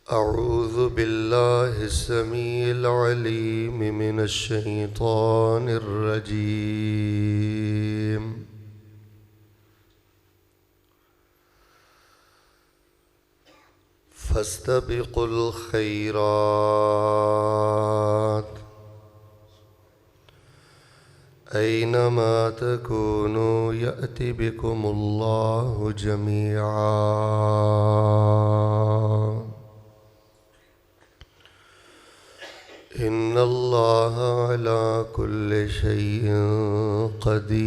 أعوذ بالله السميع العليم من الشيطان الرجيم. فاستبقوا الخيرات أينما تكونوا يأت بكم الله جميعا إن الله على كل شيء قدير.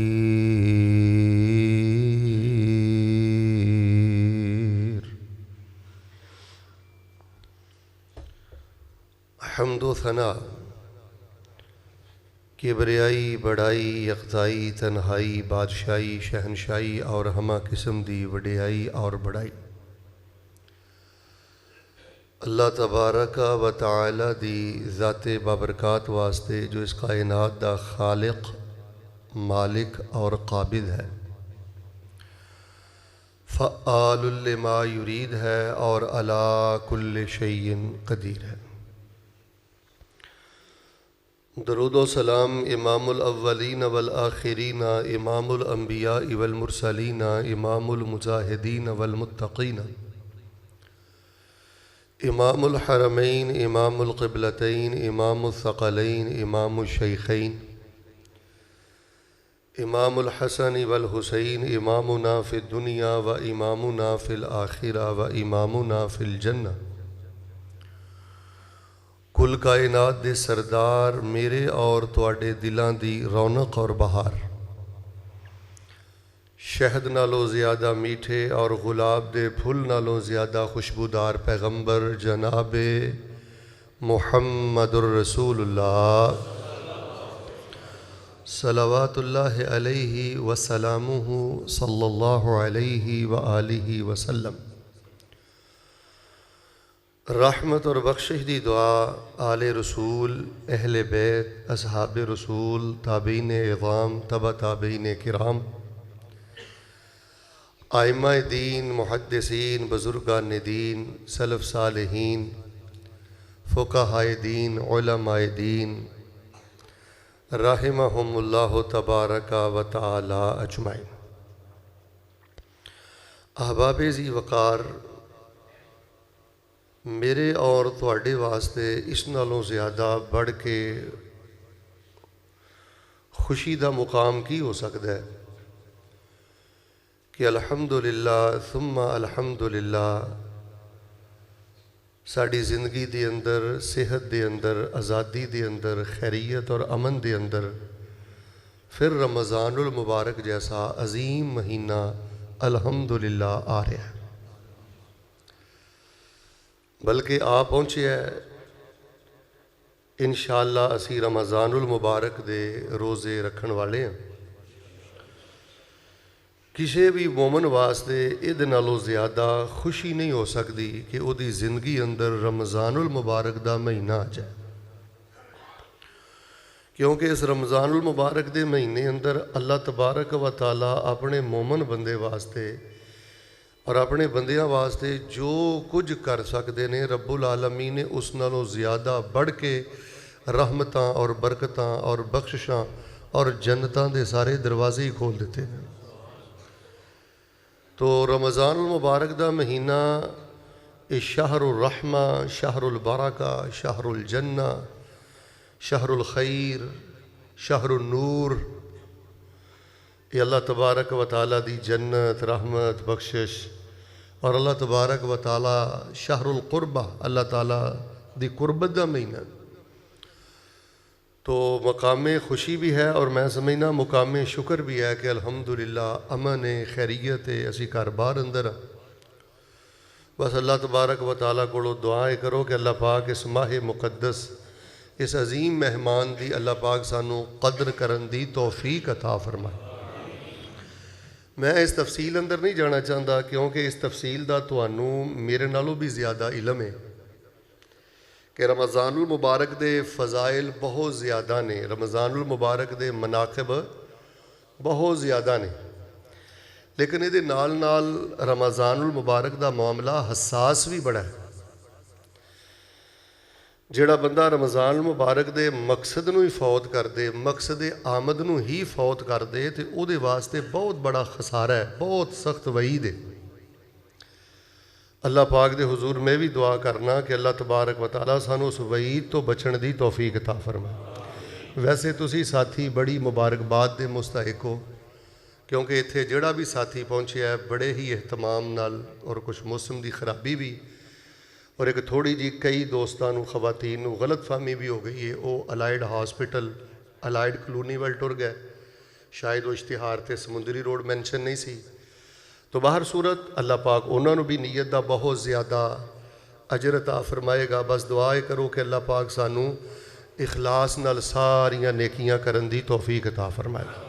حمد و ثنا، کبریائی، بڑائی، یکتائی، تنہائی، بادشاہی، شہنشاہی اور ہمہ قسم دی وڈیائی اور بڑائی اللہ تبارک و تعالی دی ذات بابرکات واسطے جو اس کائنات دا خالق، مالک اور قابض ہے، فعال لما یرید ہے اور علی کل شیء قدیر ہے۔ درود و سلام امام الاولین والآخرین، امام الانبیاء والمرسلین، امام المجاہدین والمتقین، امام الحرمین، امام القبلتین، امام الثقلین، امام الشیخین، امام الحسن والحسین، امامنا فی الدنیا و امامنا فی الآخرہ و امامنا فی الجنہ، کل کائنات دے سردار، میرے اور تواڈے دلاں دی رونق اور بہار، شہد نالوں زیادہ میٹھے اور گلاب دے پھول نالوں زیادہ خوشبودار پیغمبر جناب محمد الرسول اللہ صلوات اللہ علیہ وسلامہ صلی اللہ علیہ وآلہ وسلم، رحمت اور بخشش دی دعا آل رسول، اہل بیت، اصحاب رسول، تابعین اعظام، تبع تابعین کرام، ائمہ دین، محدثین، بزرگان دین، سلف صالحین، فقہاء دین، علماء دین، رحمہم اللہ تبارک و تعالی اجمعین۔ احباب ذی وقار، میرے اور تواڈے واسطے اس نالوں زیادہ بڑھ کے خوشی دا مقام کی ہو سکتا ہے کہ الحمدللہ ثم الحمدللہ ساڑی زندگی دے اندر، صحت دے اندر، آزادی دے اندر، خیریت اور امن دے اندر پھر رمضان المبارک جیسا عظیم مہینہ الحمدللہ آ رہا ہے، بلکہ آ پہنچے ہے۔ انشاءاللہ اسی رمضان المبارک دے روزے رکھن والے ہیں۔ کسی بھی مومن واسطے اید نالوں زیادہ خوشی نہیں ہو سکتی کہ او دی زندگی اندر رمضان المبارک دا مہینہ آ جائے، کیونکہ اس رمضان المبارک دے مہینے اندر اللہ تبارک و تعالی اپنے مومن بندے واسطے اور اپنے بندیاں واسطے جو کچھ کر سکتے نے، رب العالمین نے اس نالوں زیادہ بڑھ کے رحمتاں اور برکتاں اور بخششاں اور جنتاں دے سارے دروازے ہی کھول دیتے ہیں۔ تو رمضان المبارک دا مہینہ شہر الرحمہ، شہر البرکہ، شہر الجنہ، شہر الخیر، شہر النور، یہ اللہ تبارک و تعالیٰ دی جنت، رحمت، بخشش، اور اللہ تبارک و تعالیٰ شہر القربہ، اللہ تعالیٰ دی قربت دا مہینہ، تو مقام خوشی بھی ہے اور میں سمجھنا مقام شکر بھی ہے کہ الحمدللہ امن خیریت اسی کاربار اندر۔ بس اللہ تبارک و تعالیٰ کو دعائیں کرو کہ اللہ پاک اس ماہ مقدس، اس عظیم مہمان دی اللہ پاک سانو قدر کرن دی توفیق عطا فرمائے۔ میں اس تفصیل اندر نہیں جانا چاہتا کیونکہ اس تفصیل دا توانوں میرے نالوں بھی زیادہ علم ہے کہ رمضان المبارک دے فضائل بہت زیادہ نے، رمضان المبارک دے مناقب بہت زیادہ نے، لیکن یہ نال نال رمضان المبارک دا معاملہ حساس بھی بڑا ہے، جڑا بندہ رمضان مبارک دے مقصد نو ہی فوت کر دے، مقصد آمد نو ہی فوت کر دے تے او دے واسطے بہت بڑا خسارہ ہے، بہت سخت وعید ہے۔ اللہ پاک دے حضور میں بھی دعا کرنا کہ اللہ تبارک و تعالیٰ سانو اس وعید تو بچن دی توفیق عطا فرمائے۔ ویسے تسی ساتھی بڑی مبارکباد دے مستحق ہو، کیونکہ اتھے جڑا بھی ساتھی پہنچیا ہے بڑے ہی اہتمام نال، اور کچھ موسم دی خرابی بھی، اور ایک تھوڑی جی کئی دوستانو خواتین نو غلط فہمی بھی ہو گئی ہے، وہ الائیڈ ہاسپٹل الائیڈ کلونی وال ٹر گئے، شاید وہ اشتہار تے سمندری روڈ مینشن نہیں سی۔ تو باہر صورت اللہ پاک انہوں نے بھی نیت دا بہت زیادہ اجر عطا فرمائے گا۔ بس دعائے کرو کہ اللہ پاک سانو اخلاص نال ساریاں نیکیاں کرن دی توفیق عطا فرمائے گا۔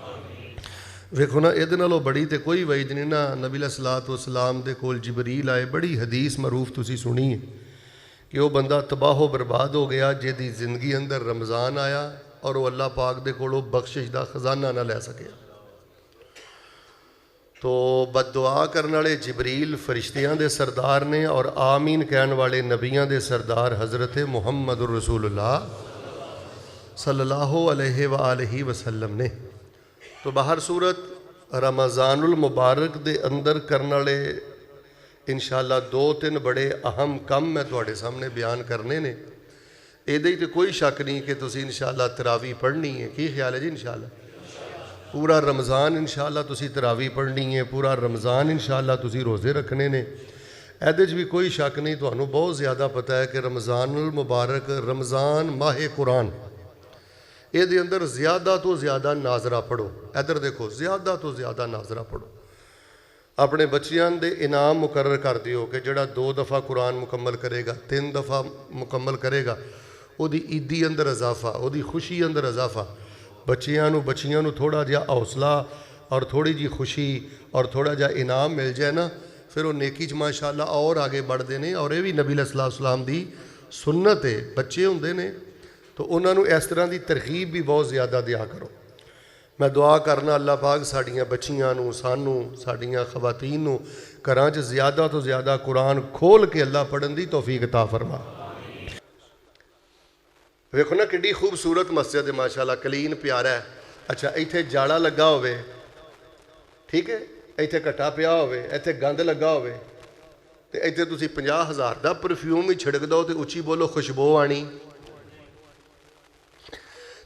ویکھو نا ادھے نالوں بڑی تے کوئی وعید نہیں نا، نبی علیہ الصلوۃ والسلام دے کول جبریل آئے، بڑی حدیث معروف تسی سنی ہے کہ وہ بندہ تباہ و برباد ہو گیا جہدی زندگی اندر رمضان آیا اور وہ اللہ پاک دے کولوں بخشش دا خزانہ نہ لے سکیا۔ تو بد دعا کرنے والے جبریل فرشتیاں دے سردار نے، اور آمین کہن والے نبیاں دے سردار حضرت محمد الرسول اللہ صلی اللہ علیہ وآلہ وسلم نے۔ تو باہر صورت رمضان المبارک دے اندر کرنے والے انشاءاللہ 2-3 بڑے اہم کم میں تواڈے سامنے بیان کرنے نے۔ ایدے ہی تے کوئی شک نہیں کہ تسی انشاءاللہ تراویح پڑھنی ہے، کی خیال ہے جی؟ انشاءاللہ پورا رمضان انشاءاللہ تسی تراویح پڑھنی ہے، پورا رمضان انشاءاللہ تسی روزے رکھنے نے۔ ایدے بھی کوئی شک نہیں، تانوں بہت زیادہ پتہ ہے کہ رمضان المبارک، رمضان ماہ قرآن، یہ دے اندر زیادہ تو زیادہ ناظرہ پڑھو۔ ادھر دیکھو، زیادہ تو زیادہ ناظرہ پڑھو۔ اپنے بچیاں دے انعام مقرر کر دیو کہ جڑا 2 دفعہ قرآن مکمل کرے گا، 3 دفعہ مکمل کرے گا، او دی عیدی اندر اضافہ، او دی خوشی اندر اضافہ۔ بچیاں نو تھوڑا جا حوصلہ اور تھوڑی جی خوشی اور تھوڑا جا انعام مل جائے نا، پھر وہ نیکی چ ماشاءاللہ اور آگے بڑھتے ہیں۔ اور یہ بھی نبی علیہ السلام دی سنت ہے، بچے ہوندے نے تو انہوں نے اس طرح دی ترغیب بھی بہت زیادہ دیا کرو۔ میں دعا کرنا اللہ پاک ساڑیاں بچیاں نو، سانو، ساڑیاں خواتین نو گھراں چ زیادہ تو زیادہ قرآن کھول کے اللہ پڑھن دی توفیق عطا فرما۔ ویکھو نا کڈی خوبصورت مسجد ہے ماشاءاللہ، کلین پیارا ہے۔ اچھا ایتھے جاڑا لگا ہوئے، ٹھیک ہے، ایتھے کٹا پیا ہوئے، ایتھے گند لگا ہوئے، تے ایتھے تسی 50,000 دا پرفیوم ہی چھڑک دو تے اچھی بولو خوشبو آنی۔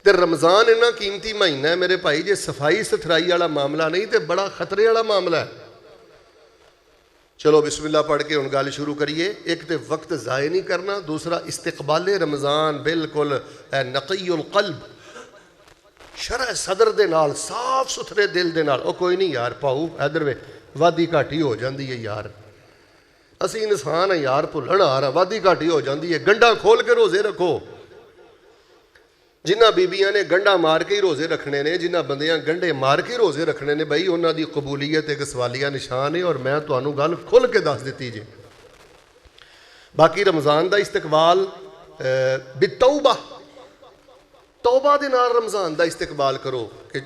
تے رمضان اتنا قیمتی مہینہ ہے میرے بھائی، جے صفائی ستھرائی والا معاملہ نہیں تے بڑا خطرے والا معاملہ ہے۔ چلو بسم اللہ پڑھ کے ہن گل شروع کریے۔ ایک تے وقت ضائع نہیں کرنا، دوسرا استقبال رمضان بالکل نقی القلب، شرح صدر دے نال، صاف ستھرے دل دے نال۔ او کوئی نہیں یار پاؤ ادھر وے وادی گھاٹی ہو جاندی ہے یار، اسی انسان ہیں یار، بھلن آ رہا، وادی گھاٹی ہو جاندی ہے۔ گنڈا کھول کے روزے رکھو۔ جنہ بیبیاں نے گنڈا مار کے ہی روزے رکھنے نے، جنہ بندیاں گنڈے مار کے روزے رکھنے نے، بھائی انہاں دی قبولیت ایک سوالیہ نشان ہے، اور میں تانوں گل کھل کے دس دیتی جی۔ باقی رمضان دا استقبال بالتوبہ، توبہ دے نال رمضان دا استقبال کرو کہ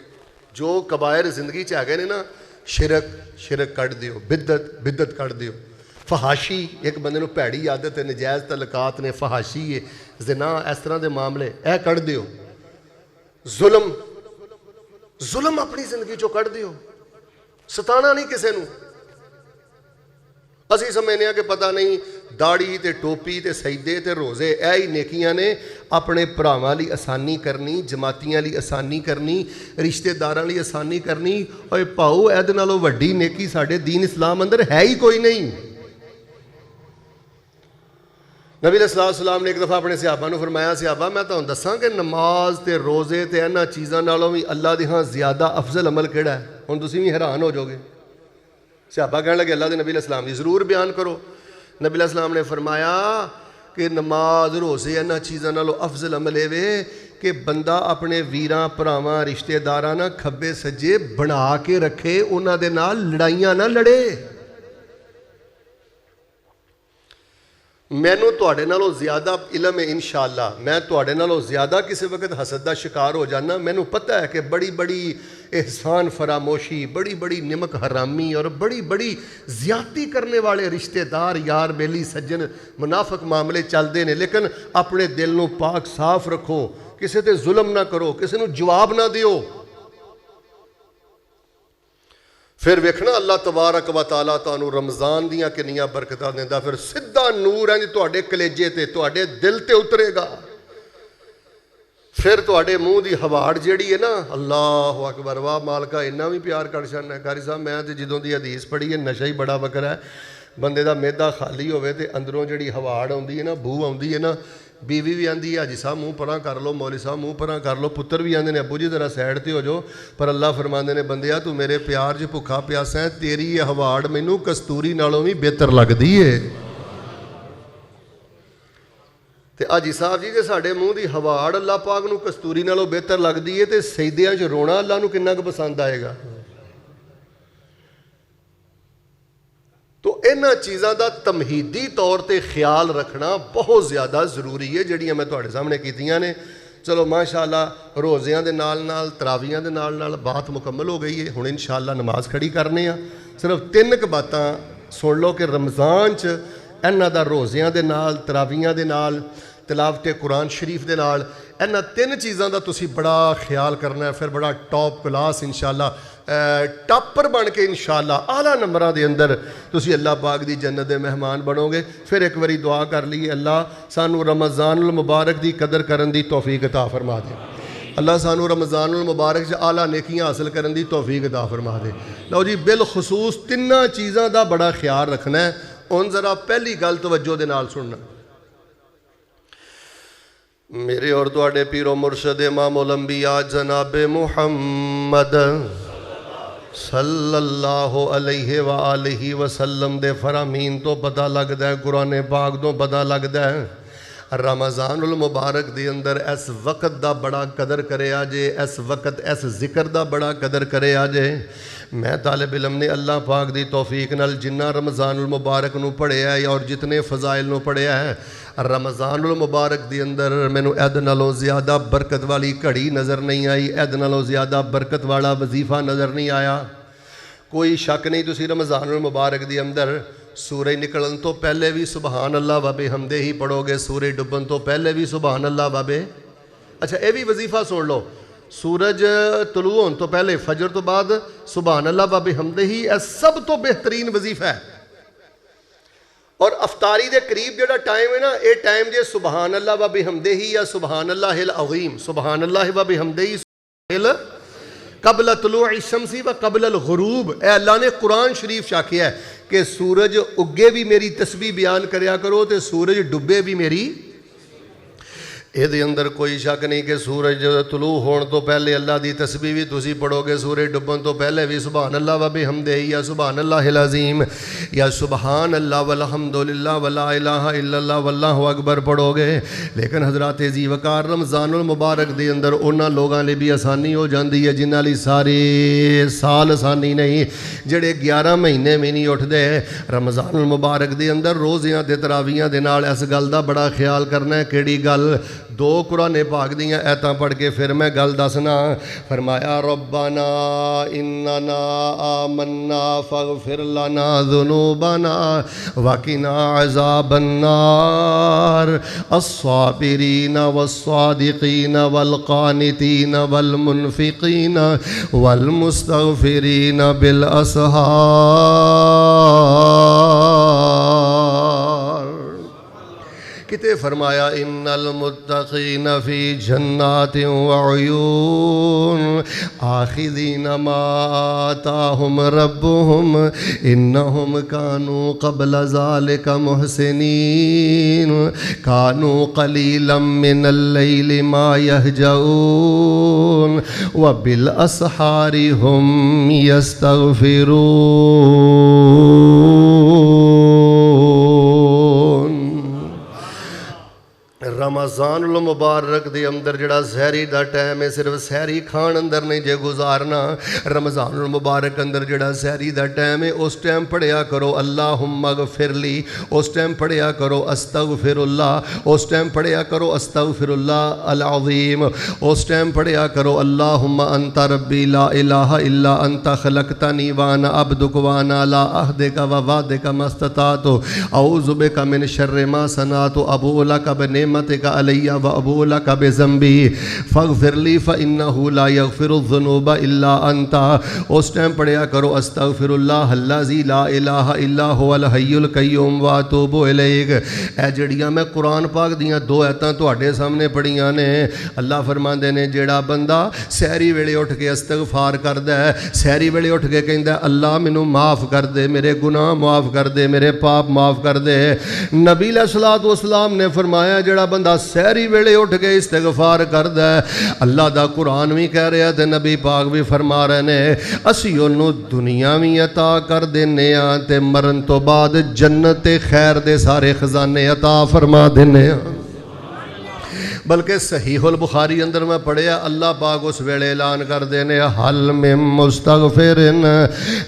جو کبائر زندگی چ آ گئے نے نا، شرک کٹ دیو، بدت کٹ دیو، فحاشی ایک بندے نو پیڑی عادت ہے، نجائز تعلقات نے، فحاشی ہے، زنا، اس طرح دے معاملے اے کٹ دیو۔ ظلم اپنی زندگی چو کٹ دیو، ستانا نہیں کسے نو۔ اسی سمجھنے کہ پتہ نہیں داڑھی تے ٹوپی تے سجدے تے روزے اے ہی نیکیاں نے، اپنے بھراواں لئی آسانی کرنی، جماعتیاں لئی آسانی کرنی، رشتہ داراں لئی آسانی کرنی۔ اوے پاؤ اے دے نالوں وڈی نیکی ساڈے دین اسلام اندر ہے ہی کوئی نہیں۔ نبی علیہ السلام نے ایک دفعہ اپنے صحابہ نے فرمایا، صحابہ میں تہاں دساں کہ نماز تے روزے تے انہاں چیزاں نالوں بھی اللہ دے ہاں زیادہ افضل عمل کیڑا ہے؟ ہن تسی بھی حیران ہو جاؤ گے۔ صحابہ کہنے لگے اللہ دے نبی علیہ السلام دی ضرور بیان کرو۔ نبی علیہ السلام نے فرمایا کہ نماز روزے انہاں چیزاں نالوں افضل عمل ہے وے کہ بندہ اپنے ویراں پراواں رشتہ داراں نہ کھبے سجے بنا کے رکھے، انہاں دے نال لڑائیاں نہ لڑے۔ مینوں تواڈے نالوں زیادہ علم ہے انشاءاللہ، میں تواڈے نالوں زیادہ کسی وقت حسد دا شکار ہو جانا۔ مینوں پتہ ہے کہ بڑی احسان فراموشی، بڑی بڑی نمک حرامی اور بڑی بڑی زیادتی کرنے والے رشتہ دار، یار بیلی سجن منافق معاملے چلتے ہیں، لیکن اپنے دل نو پاک صاف رکھو، کسی تے ظلم نہ کرو، کسی نو جواب نہ دیو، پھر ویکھنا اللہ تبارک و تعالیٰ تانوں رمضان دیاں کنیاں برکتاں دیندا، پھر سیدھا نور ہے تواڈے کلیجے تے، تواڈے دل تے اترے گا، پھر تواڈے منہ دی ہواڑ جیڑی ہے نا، اللہ اکبر، واہ مالکا اتنا بھی پیار کر چھڑنا ہے۔ قاری صاحب میں تے جدوں دی حدیث پڑھی ہے، نشہ ہی بڑا وکرا ہے، بندے دا میدا خالی ہوئے تے اندروں جیڑی ہواڑ آندی ہے نا، بو آندی ہے نا، بیوی بھی آندی ہے حاجی صاحب منہ پراں کر لو، مولوی صاحب منہ پراں کر لو، پتر بھی آندے نے ابو جی ذرا سائڈ تے ہو جاؤ، پر اللہ فرماندے نے بندیا تو میرے پیار جو بھکھا پیاسا ہے، تیری یہ ہواڑ مینوں کستوری نالوں بھی بہتر لگدی ہے۔ تے حاجی صاحب جی جے ساڈے منہ دی ہواڑ اللہ پاک نو کستوری نالوں بہتر لگدی ہے تے سجدیاں وچ رونا اللہ نو کنا کہ پسند آئے گا۔ تو انہاں چیزاں دا تمہیدی طور تے خیال رکھنا بہت زیادہ ضروری ہے، جڑیاں میں تواڈے سامنے کیتیاں نے۔ چلو ماشاءاللہ روزیاں دے نال نال تراویحاں دے نال نال بات مکمل ہو گئی ہے، ہن انشاءاللہ نماز کھڑی کرنے ہاں۔ صرف 3 باتاں سن لو کہ رمضان چ انہاں دا روزیاں دے نال، تراویحاں دے نال، تلاوت قرآن شریف دے نال، انہاں 3 چیزاں دا تسی بڑا خیال کرنا ہے، پھر بڑا ٹاپ کلاس انشاءاللہ ٹاپر بن کے انشاءاللہ اعلیٰ نمبراں دے اندر تسی اللہ پاک دی جنت دے مہمان بنو گے۔ پھر ایک واری دعا کر لیے، اللہ سانو رمضان المبارک دی قدر کرن دی توفیق عطا فرما دے، اللہ سانو رمضان المبارک سے اعلیٰ نیکیاں حاصل کرن دی توفیق عطا فرما دے۔ لو جی بالخصوص 3 چیزاں دا بڑا خیال رکھنا ہے۔ ان ذرا پہلی گل توجہ دے نال سننا، میرے اور تواڈے پیر و مرشد امام الانبیاء جناب محمد صلی اللہ علیہ وآلہ وسلم دے فرامین تو پتہ لگدا ہے، قرآن پاک تو پتہ لگدا ہے، رمضان المبارک دے اندر اس وقت دا بڑا قدر کرے آجے، اس وقت اس ذکر دا بڑا قدر کرے آجے۔ میں طالب علم نے اللہ پاک دی توفیق نال جنہ رمضان المبارک نو پڑھیا ہے اور جتنے فضائل نو پڑھیا ہے، رمضان المبارک دی اندر مینوں اید نالوں زیادہ برکت والی گھڑی نظر نہیں آئی، اید نالوں زیادہ برکت والا وظیفہ نظر نہیں آیا۔ کوئی شک نہیں تسی رمضان المبارک دی اندر سورج نکلن تو پہلے بھی سبحان اللہ و بحمدہ ہی پڑھو گے، سورج ڈبن تو پہلے بھی سبحان اللہ و بے۔ اچھا اے بھی وظیفہ سن لو، سورج طلوع ہون تو پہلے فجر تو بعد سبحان اللہ و بحمدہ ہی، اے سب تو بہترین وظیفہ ہے۔ اور افطاری دے قریب جڑا ٹائم ہے نا، اے ٹائم جے سبحان اللہ و بحمدہ ہی یا سبحان اللہ العظیم، سبحان اللہ و بحمدہ ہی قبل طلوع الشمس و قبل الغروب، اے اللہ نے قرآن شریف شاکیا ہے کہ سورج اگے بھی میری تسبیح بیان کریا کرو تے سورج ڈبے بھی میری۔ اے دے اندر کوئی شک نہیں کہ سورج طلوع ہون تو پہلے اللہ دی تسبیح بھی تسی پڑھو گے، سورج ڈبن تو پہلے بھی سبحان اللہ و بحمدہ یا سبحان اللہ العظیم یا سبحان اللہ والحمدللہ ولا الہ الا اللہ واللہ اکبر پڑھو گے۔ لیکن حضرات ذی وقار رمضان المبارک دے اندر انہاں لوگاں لے بھی آسانی ہو جاندی ہے جنہاں لئی سارے سال آسانی نہیں، جڑے 11 مہینے میں نہیں اٹھ دے۔ رمضان المبارک دے اندر روزیاں تے تراویحاں دے نال اس گل دا بڑا خیال کرنا ہے۔ کیڑی گل؟ 2 قرآن پاک دیاں ایتاں پڑھ کے پھر میں گل دسنا۔ فرمایا ربنا اننا آمنا فاغفر لنا ذنوبنا وقنا عذاب النار الصابرین والصادقین والقانتین والمنفقین والمستغفرین بالاسحار۔ کتے فرمایا ان المتقین فی جنات وعیون آخذین ما آتاہم ربهم انہم کانوا قبل ذالک محسنین کانوا قلیلا من اللیل ما یہجعون وبالاسحار هم یستغفرون۔ رمضان المبارک دے اندر جڑا سحری دا ٹائم ہے صرف سحری کھان اندر نہیں جے گزارنا. رمضان المبارک اندر جڑا سحری دا ٹائم ہے اس ٹائم پڑھیا کرو اللہم اغفر لی, اس ٹائم پڑھیا کرو استغفر اللہ, اس ٹائم پڑھیا کرو استغفر اللہ العظیم, اس ٹائم پڑھیا کرو اللہم انت ربی لا الہ الا انت خلقتنی وانا عبدک وانا لا عہدک و وعدک ما استطعت اعوذ بک من شر ما صنعت ابوء لک بنعمتک علی و ابوء لک بذنبی فاغفر لی فانہ لا یغفر الذنوب الا انت. اس ٹائم پڑھیا کرو استغفر اللہ الذی لا الہ الا هو الحی القیوم واتوب الیہ. اے جڑیاں میں قرآن پاک دیاں دو آیتاں تواڈے سامنے پڑھیاں نے. اللہ فرماندے نے جیڑا بندہ سحری ویلے اٹھ کے استغفار کردا ہے, سحری ویلے اٹھ کے کہندا ہے اللہ مینوں معاف کر دے, میرے گناہ معاف کر دے, میرے پاپ معاف کر دے. نبی علیہ الصلوۃ والسلام نے فرمایا جڑا بندہ سحری ویلے اٹھ کے استغفار کردا ہے, اللہ دا قرآن بھی کہہ رہا تے نبی پاک بھی فرما رہے نے, اسی اونوں دنیا بھی عطا کر دینے ہاں تے مرن تو بعد جنت خیر دے سارے خزانے عطا فرما دینے ہاں. بلکہ صحیح البخاری اندر میں پڑھیا اللہ پاک اس ویلے اعلان کر دینے حل من مستغفرن,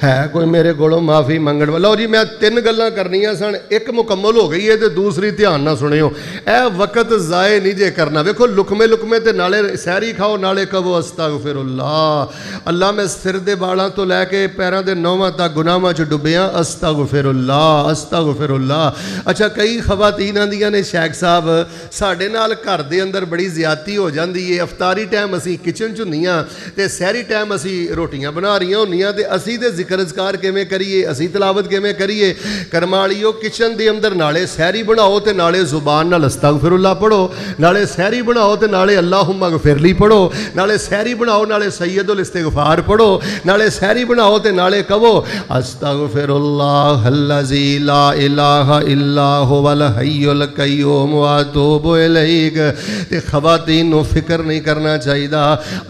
ہے کوئی میرے کولوں معافی منگن والا. لو جی میں تین گلاں کرنیاں سن, ایک مکمل ہو گئی ہے تے دوسری دھیان نہ سنیو, اے وقت ضائع نہیں جے کرنا. ویکھو لقمے لقمے تے نالے سحری کھاؤ نالے کہو استغفر اللہ, اللہ میں سر دے بالاں تو لے کے پیراں دے نوواں تک گناہاں چ ڈبیاں استغفر اللہ استغفر اللہ. اچھا کئی خواتین آندیاں نے شیخ صاحب ساڈے نال گھر دے اندر بڑی زیادتی ہو جاندی ہے, افطاری ٹائم اسی کچن چ ہوندیاں تے سحری ٹائم اسی روٹیاں بنا رہیاں ہوندیاں تے اسی تے ذکر اذکار کیویں کریے, اسی تلاوت کیویں کریے. کرمالیو کچن دے اندر نالے سحری بناؤ تے نالے زبان نال استغفر اللہ پڑھو, نالے سحری بناؤ تے نالے اللہم اغفر لی پڑھو, نالے سحری بناؤ نالے سید الاستغفار پڑھو, نالے سحری بناؤ تے نالے کہو استغفر اللہ الذی لا الہ الا هو الحی القیوم واتوب الیہ. تے خواتین نو فکر نہیں کرنا چاہیے,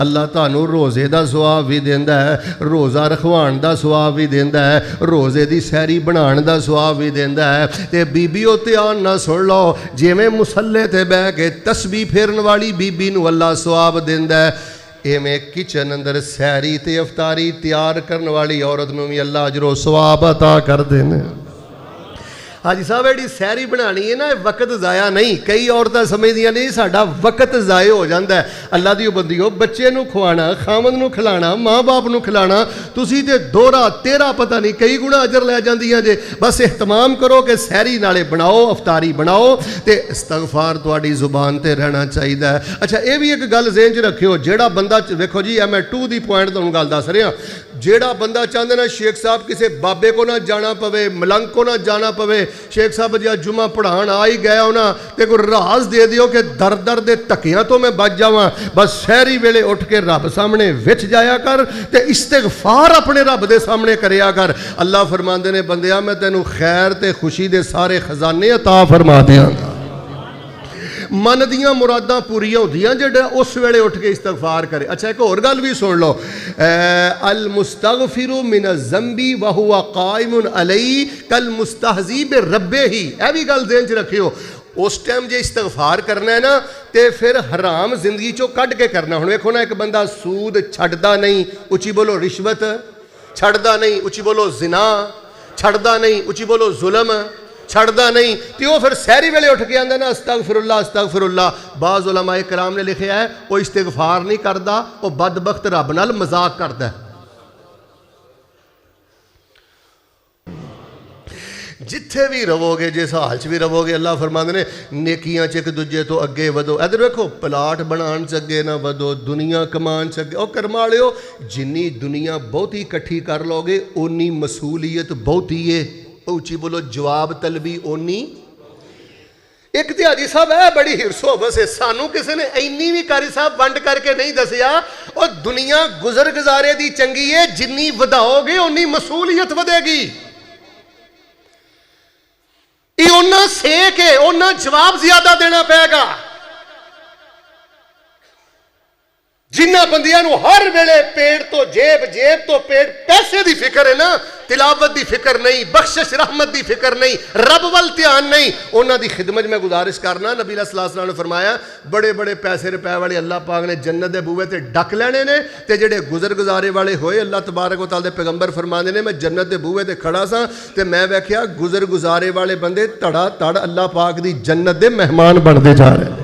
اللہ تانوں روزے دا ثواب بھی دیندا ہے, روزہ رکھوان دا ثواب بھی دیندا ہے, روزے دی سحری بنان دا ثواب بھی دیندا ہے. تے بیبیو دھیان نہ سن لو, جویں مصلے تے بیٹھ کے تسبیح پھیرن والی بیبی نو اللہ ثواب دیندا ہے, ایویں کچن اندر سحری تے افطاری تیار کرن والی عورت نو بھی اللہ اجر و ثواب عطا کر دینے. حاجی صاحب ایڈی سحری بنانی ہے نا, وقت ضائع نہیں. کئی عورتیں سمجھدیاں نہیں ساڈا وقت ضائع ہو جاندہ ہے. اللہ دی بندیو بچے نو کھوانا, خامد نو کھلانا, ماں باپ نو کھلانا, تسی تے دورہ تیرا پتہ نہیں کئی گنا اجر لے جاندیاں جے. بس اہتمام کرو کہ سحری نالے بناؤ, افطاری بناؤ تے استغفار تواڈی زبان تے رہنا چاہیے. اچھا اے بھی ایک گل ذہن چ رکھیو, جیڑا بندہ ویکھو جی ایم 2 دی پوائنٹ تانوں گل دس رہا, جیڑا بندہ چاہندے نا شیخ صاحب کسے بابے کو نہ جانا پوے, ملنگ کو نہ جانا پوے, شیخ صاحب جہاں جمعہ پڑھان آئی گیا ہونا تے کوئی راز دے دیو کہ در در دے تکیاں تو میں بچ جاواں, بس سحری ویلے اٹھ کے رب سامنے وچ جایا کر تے استغفار اپنے رب دے سامنے کریا کر. اللہ فرماندے نے بندیا میں تینوں خیر تے خوشی دے سارے خزانے عطا فرما دیاں گا. من دیاں مراداں پوریاں ہوندیاں جڑا اس ویلے اٹھ کے استغفار کرے. اچھا ایک اور گل بھی سن لو, المستغفر من الذنب وهو قائم علیہ کالمستہزی بربہ, اے بھی گل ذہن چ رکھیو. اس ٹائم جے استغفار کرنا ہے نا تے پھر حرام زندگی چو کڈ کے کرنا. ہن ویکھو نا ایک بندہ سود چھڈدا نہیں, اچھی بولو رشوت چھڈدا نہیں, اچھی بولو زنا چھڈدا نہیں, اچھی بولو ظلم چھڑدا نہیں, تے وہ پھر سحری ویلے اٹھ کے آندا نا استغفر اللہ استغفر اللہ. بعض علماء کرام نے لکھیا ہے وہ استغفار نہیں کردا, وہ بدبخت رب نال مذاق کردا ہے. جتھے بھی رہو گے جس حال چ بھی رہو گے اللہ فرماندے نے نیکیاں چ ایک دوجے تو اگے ودو. ادھر ویکھو پلاٹ بنان چ اگے نہ ودو, دنیا کمان چ اگے. او کرم والےو جنی دنیا بہتی کٹھی کر لو گے اونی مسئولیت بہتی ہے. اونچی بولو جواب طلبی اونی. ایک حاجی صاحب ہے بڑی ہرسو بس سانو کسی نے اینی بھی قاری صاحب ونڈ کر کے نہیں دسیا, اور دنیا گزر گزارے دی چنگی ہے, جنی وداؤ گے اونی مسئولیت ودے گی. یہ اونا سیک ہے, اونا جواب زیادہ دینا پائے گا. جنہ بندیاں نو ہر ویلے پیٹ تو جیب جیب تو پیٹ پیسے دی فکر ہے نا، تلاوت دی فکر نہیں، بخشش رحمت دی فکر نہیں، رب وال دھیان نہیں، انہاں دی خدمت میں گزارش کرنا نبی علیہ السلام نے فرمایا بڑے بڑے پیسے روپے والے اللہ پاک نے جنت دے بوئے تے ڈک لینے نے، تے جڑے گزر گزارے والے ہوئے اللہ تبارک و تعالی دے پیغمبر فرماندے نے میں جنت دے بوئے تے کھڑا سا تے میں ویکھیا گزر گزارے والے بندے تڑا تڑ اللہ پاک دی جنت دے مہمان بنتے جا رہے ہیں۔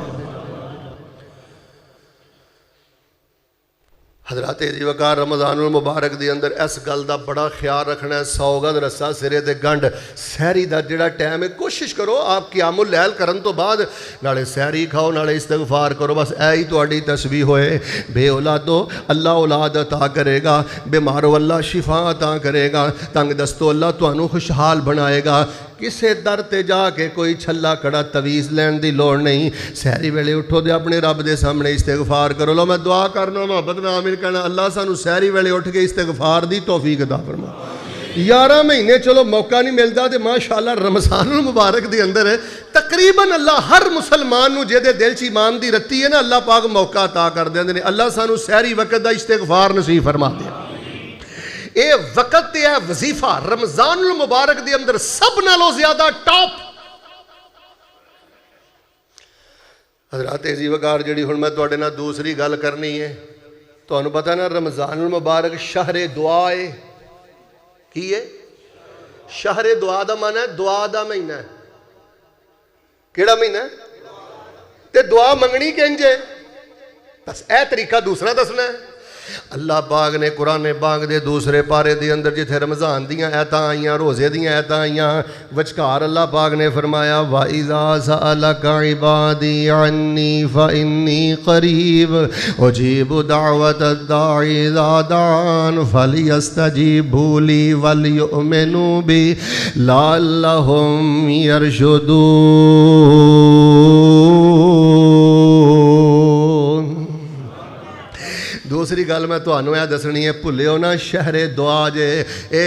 حضرات عزیز وقار رمضان المبارک دی اندر اس گل دا بڑا خیال رکھنا ہے، 100 گز رسا سرے دے گنڈ، سحری دا جڑا ٹائم ہے کوشش کرو آپ قیام اللیل کرن تو بعد نالے سحری کھاؤ نالے استغفار کرو، بس اے ہی تہاڈی تسبیح ہوئے۔ بے اولادو اللہ اولاد عطا کرے گا، بیمارو اللہ شفا عطا کرے گا، تنگ دستو اللہ تانوں خوشحال بنائے گا، کسے در تے جا کے کوئی چھلا کڑا تویز لین دی لوڑ نہیں۔ سحری ویلے اٹھو دے اپنے رب دے سامنے استغفار کرو۔ لو میں دعا کرنا محبت میں عامل کرنا اللہ سانو سحری ویلے اٹھ کے استغفار دی توفیق عطا فرما۔ 11 مہینے چلو موقع نہیں ملتا تے ماشاءاللہ رمضان المبارک دی اندر ہے تقریباً اللہ ہر مسلمان نو جے دے دل چ ایمان دی رتی ہے نا اللہ پاک موقع عطا کر دیندے نے۔ اللہ سانو سحری وقت دا استغفار نصیب فرما دے۔ اے وقت تے ہے وظیفہ رمضان المبارک دے اندر سب نالوں زیادہ ٹاپ۔ حضرات عزیز وقار جڑی ہن میں تواڈے نال دوسری گل کرنی ہے، تانوں پتہ نا رمضان المبارک شہر دعا ہے۔ کی ہے؟ شہر دعا دا معنی ہے دعا دا مہینہ ہے۔ کیڑا مہینہ ہے؟ تے دعا منگنی کنج ہے؟ بس اے طریقہ دوسرا دسنا ہے۔ اللہ پاک نے قرآن پاک دے دوسرے پارے دے اندر جتھے رمضان دیاں ایتاں آئیاں روزے دیاں ایتاں آئیاں وچکار اللہ پاک نے فرمایا وَإِذَا سَأَلَكَ عِبَادِي عَنِّي فَإِنِّي قَرِيبٌ أُجِيبُ دَعْوَةَ الدَّاعِ إِذَا دَعَانِ فَلْيَسْتَجِيبُوا لِي وَلْيُؤْمِنُوا بِي لَعَلَّهُمْ يَرْشُدُونَ۔ دوسری گل میں تانوں اے دسنی ہے بھلیو نا شہر دعا جے، اے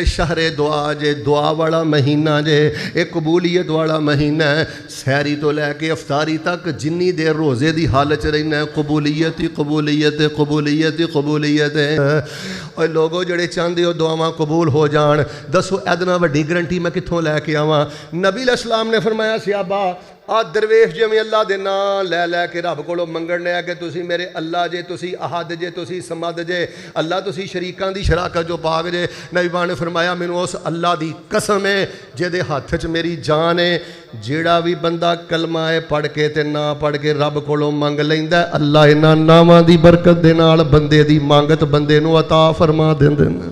شہر دعا جے، دعا والا مہینہ جے، اے قبولیت والا مہینہ ہے۔ سحری تو لے کے افطاری تک جنی دیر روزے دی حالت رہنا ہے قبولیت ہی قبولیت قبولیت قبولیت۔ اور لوگوں جڑے چاہندے ہو دعاواں قبول ہو جان دسو ادنا وڈی گارنٹی میں کتھوں لے کے آواں؟ نبی علیہ السلام نے فرمایا صحابہ آ درویش جی میں اللہ دے نام لے لے کے رب کولو منگن لیا کہ تسی میرے اللہ جے، تسی احد جے، تسی سمد جے، اللہ تسی شریکاں دی شراکت جو پاک جے۔ نبی پاک نے فرمایا مینوں اس اللہ دی قسم ہے جے دے ہاتھ چ میری جان ہے، جیڑا بھی بندہ کلمہ پڑھ کے تے نہ پڑھ کے رب کولو منگ لیندا ہے اللہ انہاں ناماں دی برکت دے نال بندے دی مانگت بندے نو عطا فرما دیندے نے۔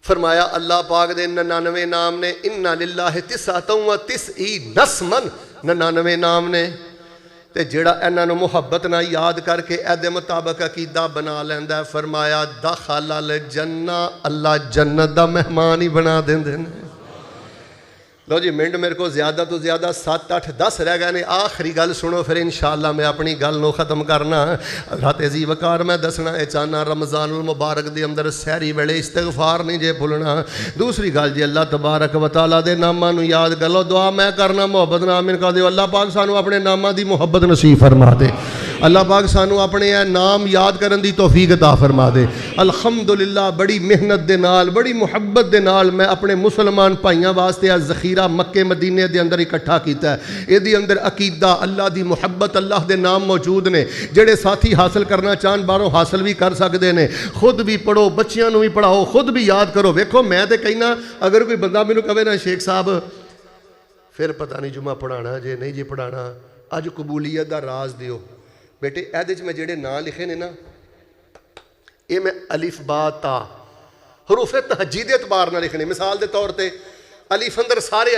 فرمایا اللہ پاک دے 99 نام نے، ان للہ 99 اسمن، 99 نام نے، تے جڑا انہاں نو محبت نہ یاد کر کے اے دے مطابق عقیدہ بنا لیندا ہے فرمایا دخل الجنہ، اللہ جنت دا مہمان ہی بنا دیندے نے۔ لو جی منٹ میرے کو زیادہ تو زیادہ 7 8 10 رہ گئے نے، آخری گل سنو پھر انشاءاللہ میں اپنی گل نو ختم کرنا۔ حضرات عزیز وقار میں دسنا اے چاہنا رمضان المبارک دے اندر سحری ویلے استغفار نہیں جے بھولنا۔ دوسری گل جی اللہ تبارک و تعالیٰ دے ناماں نو یاد کر لو، دعا میں کرنا محبت نام ان کا دیو اللہ پاک سانو اپنے ناماں دی محبت نصیب فرما دے، اللہ پاک سانو اپنے اے نام یاد کرن دی توفیق عطا فرما دے۔ الحمدللہ بڑی محنت دے نال بڑی محبت دے نال میں اپنے مسلمان بھائیاں واسطے ذخیرہ مکے مدینے دے اندر اکٹھا کیتا ہے۔ اے دی اندر عقیدہ اللہ دی محبت اللہ دے نام موجود نے، جڑے ساتھی حاصل کرنا چاہن باہروں حاصل بھی کر سکتے نے، خود بھی پڑھو بچیاں نو بھی پڑھاؤ خود بھی یاد کرو۔ ویکھو میں تے کہنا اگر کوئی بندہ مینوں کہے نا شیخ صاحب پھر پتہ نہیں جمعہ پڑھانا جے نہیں جی پڑھانا، اج قبولیت دا راز دیو بیٹے۔ ایدے میں جڑے نام لکھے نے نا اے میں الف با تا حروف تہجید اعتبار نہ لکھنے۔ مثال دے طور تے الف اندر سارے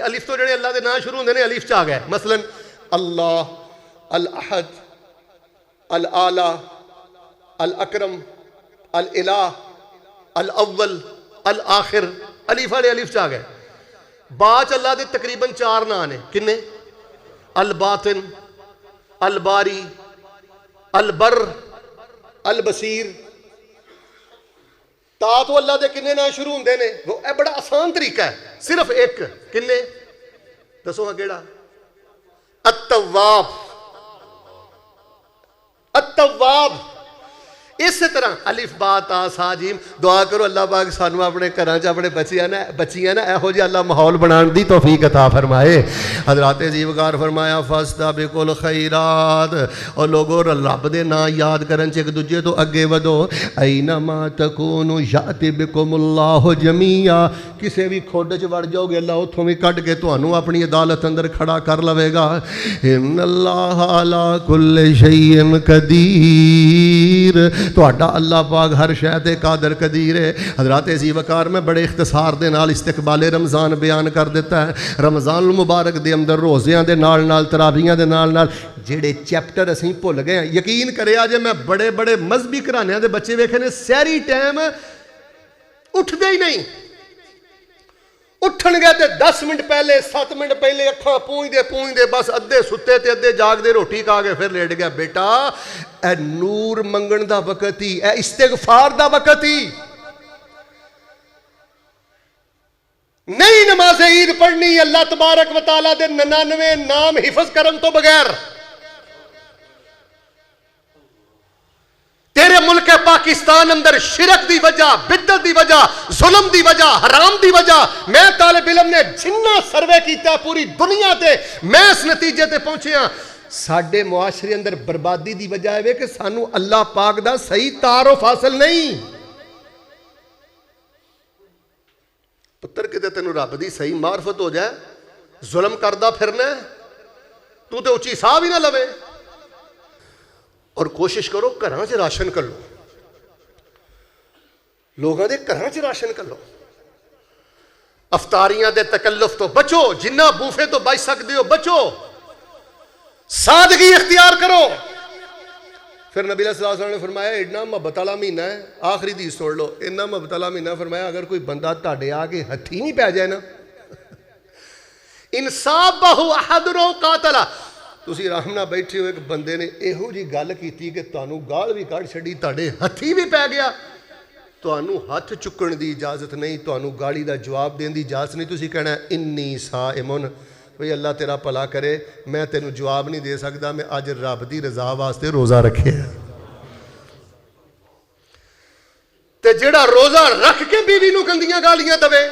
الف تو جڑے اللہ دے نام شروع ہوندے نے الف چ آ گئے، مثلا اللہ، الاحد، الاعلی، الاکرم، الالہ، الاول، الآخر، الف والے الف چ آ گئے۔ با چ اللہ دے تقریباً 4 نام نے، کنے؟ الباطن، الباری، البر، البصیر۔ تا تو اللہ دے کنے نام شروع ہوندے نے، وہ اے بڑا آسان طریقہ ہے، صرف ایک کنے دسو ہاں کیڑا؟ التواب، التواب. اسی طرح الف با تا سا جیم. دعا کرو اللہ پاک سانو اپنے گھراں چ اپنے بچیاں نا یہو جہا اللہ ماحول بنان دی توفیق عطا فرمائے. حضرات عزیزگار فرمایا فاستبقوا الخیرات. اور لوگوں رب دے نام یاد کرن چ ایک دوجے تو اگے ودو. اینما تکونوا یاتی بکم اللہ جمیعا. کسے بھی کھوڈ چ وڑ جاؤ گے اللہ اتھوں بھی کڈ کے تانوں اپنی عدالت اندر کھڑا کر لوے گا. ان اللہ علی کل شیء قدیر. تو اللہ پاک ہر شے تے قادر قدیر ہے. حضرات عزیز وقار میں بڑے اختصار دے نال استقبال رمضان بیان کر دیتا ہے. رمضان المبارک دے اندر روزیاں دے نال تراویحاں دے نال جڑے چیپٹر اسیں بھول گئے ہیں. یقین کرے آج میں بڑے بڑے مذہبی گھرانیاں دے بچے ویکھے نے سحری ٹائم اٹھدے ہی نہیں. اٹھن گئے تے 10 منٹ پہلے 7 منٹ پہلے اکھاں پونجدے بس ادھے ستے تے ادھے جاگ دے روٹی کھا کے پھر لیٹ گیا. بیٹا اے نور منگن دا وقت ہی, اے استغفار دا وقت ہی. نہیں نماز عید پڑھنی اللہ تبارک و تعالیٰ دے 99 نام حفظ کرن تو بغیر. تیرے ملک پاکستان اندر شرک دی وجہ, بدعت دی وجہ, ظلم دی وجہ, حرام دی وجہ, میں طالب علم نے جنہ سروے کیتا پوری دنیا تے میں اس نتیجے تے پہنچے ہاں ساڈے معاشرے اندر بربادی دی وجہ ہے کہ سانو اللہ پاک دا صحیح تعارف حاصل نہیں. پتر کتے تینوں رب دی صحیح معرفت ہو جائے, ظلم کردہ پھرنا ہے تو تے اچھی ساہ بھی نہ لوے. اور کوشش کرو گھراں چ راشن کر لو, لوگاں دے گھراں چ راشن کر لو. افطاریاں دے تکلف تو بچو, جنہ بوفے تو بچ سکتے ہو بچو, سادگی اختیار کرو. پھر نبی صلی اللہ علیہ وسلم نے فرمایا اتنا محبت والا مہینہ ہے. آخری حدیث سن لو, اتنا محبت والا مہینہ. فرمایا اگر کوئی بندہ تہاڈے آ کے ہتھی نہیں پی جائے نا, انصابہ احدنا قاتلا. تسی آرام نال بیٹھے ہو, ایک بندے نے یہو جی گل کیتی کہ تانوں گال بھی کڈ چھڈی, تہاڈے ہتھی بھی پی گیا, تانوں ہاتھ چکن دی اجازت نہیں, تانوں گالی دا جواب دین دی اجازت نہیں. تسی کہنا انی صائمن, بھئی اللہ تیرا بھلا کرے میں تینوں جواب نہیں دے سکتا, میں اج رب دی رضا واسطے روزہ رکھے ہے. تے جڑا روزہ رکھ کے بیوی نوں گندیاں گالیاں دوے,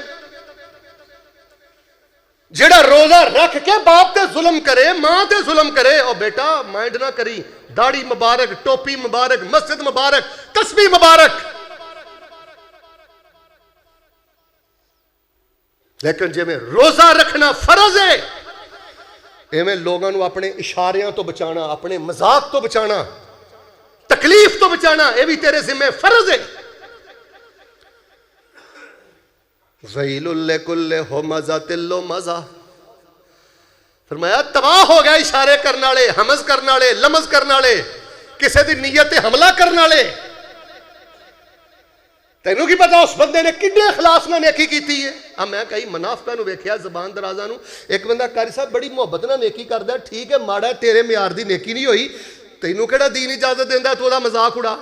جڑا روزہ رکھ کے باپ تے ظلم کرے, ماں تے ظلم کرے, او بیٹا مائنڈ نہ کری, داڑھی مبارک, ٹوپی مبارک, مسجد مبارک, تسبیح مبارک. لیکن جی میں روزہ رکھنا فرض ہے, ایویں لوگوں نو اپنے اشاریاں تو بچانا, اپنے مذاق تو بچانا, تکلیف تو بچانا, یہ بھی تیرے ذمہ فرض ہے. ویل لکل ہمزۃ لمزہ. فرمایا تباہ ہو گیا اشارے کرنے والے, ہمز کرنے والے, لمز کرنے والے, کسی دی نیت تے حملہ کرنے والے. تینوں کی پتا اس بندے نے کڈے اخلاص نال نیکی کیتی ہے. اب میں کئی منافقاں نو ویکھیا زبان درازاں نو, ایک بندہ قاری صاحب بڑی محبت نال نیکی کردا, ٹھیک ہے ماڑا ہے تیرے معیار دی نیکی نہیں ہوئی, تینوں کیڑا دین اجازت دیندا تو دا مذاق اڑا.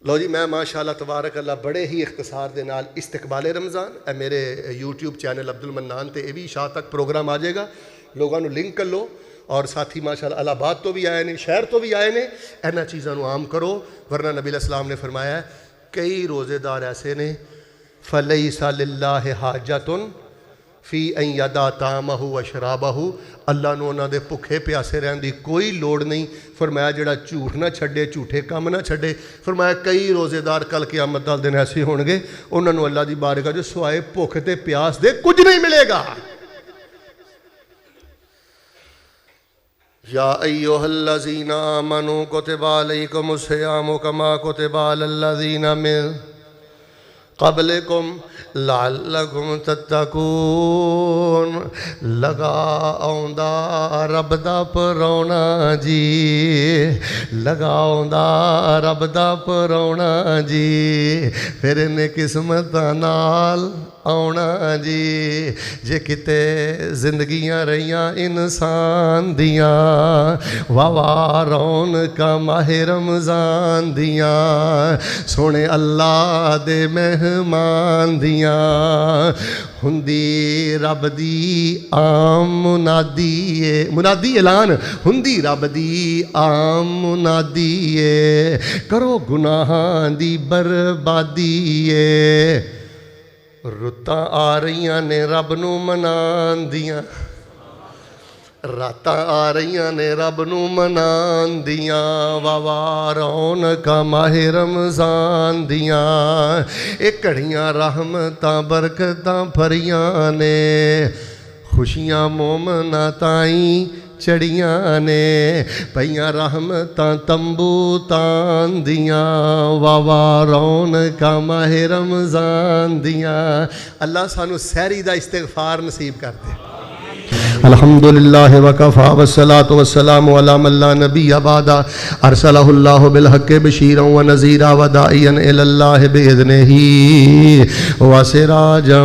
لو جی میں ماشاءاللہ تبارک اللہ بڑے ہی اختصار دے نال استقبال رمضان, اے میرے یوٹیوب چینل عبد المنان تے اے بھی شاہ تک پروگرام آ جائے گا, لوگوں نو لنک کر لو. اور ساتھی ماشاءاللہ الہ آباد تو بھی آئے نے, شہر تو بھی آئے نے, اینا چیزاں نو عام کرو. ورنہ نبی علیہ السلام نے فرمایا ہے کئی روزے دار ایسے نے فلیس للہ حاجۃ فی ان یدع طعامہ و شرابہ, اللہ نو انہاں دے بھکھے پیاسے رہن دی کوئی لوڑ نہیں. فرمایا جڑا جھوٹ نہ چھڈے, جھوٹے کم نہ چھڈے. فرمایا کئی روزے دار کل قیامت والے دن ایسے ہون گے انہاں نو اللہ دی بارگاہ جو سوائے بھوک تے پیاس دے کچھ نہیں ملے گا. یا ایھا الذین آمنوا کتب علیکم الصیام کما کتب علی الذین من قبلکم لعلکم تتقون. لگا آؤندا رب دا پرونا جی, لگا آؤندا رب دا پرونا جی, پھر انہیں قسمتاں نال آنا جی جے کتے زندگیاں رہیاں انسان دیاں واہ رونقاں ماہ رمضان دیاں سونے اللہ دے مہمان دیاں ہندی رب دی عام منادی اعلان ہندی رب دی عام منادی کرو گناہاں دی بربادی رتاں آ رہیاں نے رب نو منان دیاں راتاں آ رہیاں نے رب نو منان دیاں واہ رونقاں ماہ رمضان دیاں ایک گھڑیاں رحمتاں برکتاں بھریاں نے خوشیاں مومناں تائیں چڑیاں نے پئیاں رحمتاں تمبو تان دیاں واہ رونقاں ماہ رمضان دیاں اللہ سانو سحری دا استغفار نصیب کر دے الحمدللہ وکفا والصلاة والسلام علی من لا نبی بعد ارسلہ اللہ بالحق بشیرا ونذیرا وداعیا الی اللہ باذنہ وسراجا